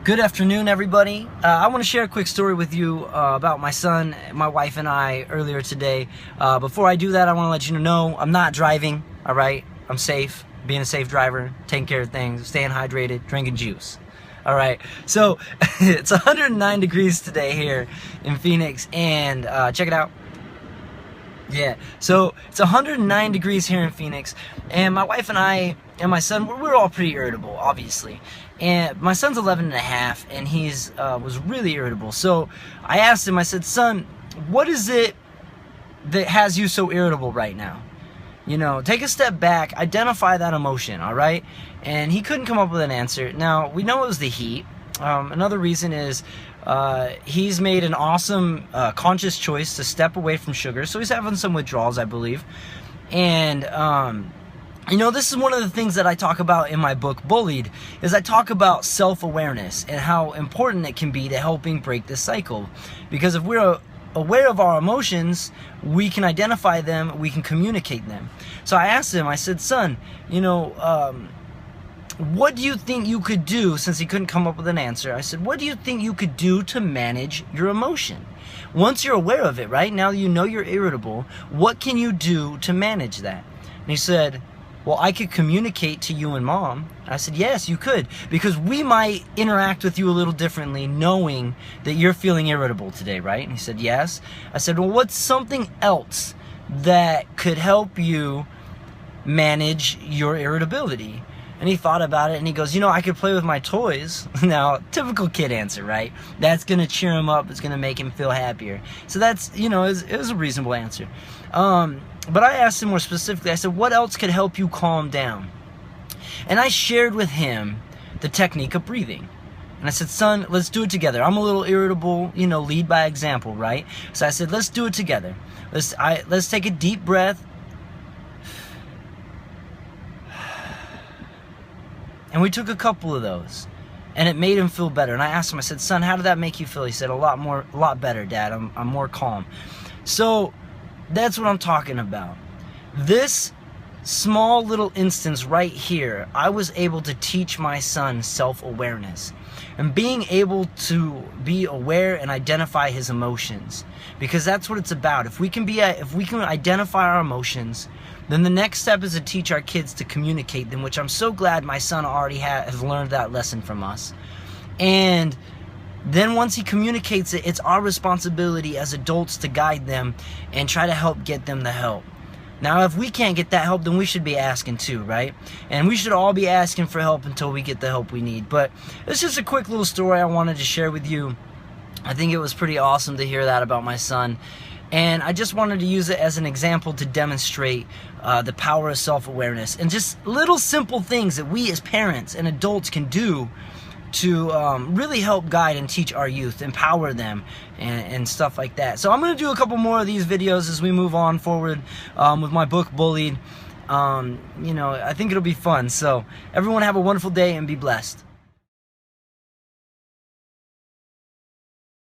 Good afternoon, everybody. I want to share a quick story with you about my son, my wife, and I earlier today. Before I do that, I want to let you know I'm not driving, all right? I'm safe, being a safe driver, taking care of things, staying hydrated, drinking juice. All right, so it's 109 degrees today here in Phoenix, and check it out. Yeah, so it's 109 degrees here in Phoenix, and my wife and I and my son, we're all pretty irritable, obviously. And my son's 11 and a half, and he's was really irritable. So I asked him, I said, son, what is it that has you so irritable right now? You know, take a step back, identify that emotion, all right? And he couldn't come up with an answer. Now, we know it was the heat. Another reason is he's made an awesome conscious choice to step away from sugar, so he's having some withdrawals, I believe. And you know, this is one of the things that I talk about in my book, Bullied, is I talk about self-awareness and how important it can be to helping break this cycle. Because if we're aware of our emotions, we can identify them, we can communicate them. So I asked him, I said, son, you know, what do you think you could do, since he couldn't come up with an answer? I said, what do you think you could do to manage your emotion? Once you're aware of it, right? Now you know you're irritable, what can you do to manage that? And he said, well, I could communicate to you and mom. I said, yes, you could, because we might interact with you a little differently knowing that you're feeling irritable today, right? And he said, yes. I said, well, what's something else that could help you manage your irritability? And he thought about it, and he goes, you know, I could play with my toys. Now, typical kid answer, right? That's going to cheer him up. It's going to make him feel happier. So that's, you know, it was a reasonable answer. But I asked him more specifically, I said, what else could help you calm down? And I shared with him the technique of breathing. And I said, son, let's do it together. I'm a little irritable, you know, lead by example, right? So I said, let's do it together. Let's take a deep breath. And we took a couple of those, and it made him feel better. And I asked him, I said, son, how did that make you feel? He said, a lot better, Dad. I'm more calm. So that's what I'm talking about. This small little instance right here, I was able to teach my son self-awareness and being able to be aware and identify his emotions, because that's what it's about. If we can identify our emotions, then the next step is to teach our kids to communicate them, which I'm so glad my son already has learned that lesson from us. And then once he communicates it, it's our responsibility as adults to guide them and try to help get them the help. Now, if we can't get that help, then we should be asking too, right? And we should all be asking for help until we get the help we need. But it's just a quick little story I wanted to share with you. I think it was pretty awesome to hear that about my son. And I just wanted to use it as an example to demonstrate the power of self-awareness and just little simple things that we as parents and adults can do to really help guide and teach our youth, empower them, and stuff like that. So I'm going to do a couple more of these videos as we move on forward with my book, Bullied. You know, I think it'll be fun. So everyone have a wonderful day and be blessed.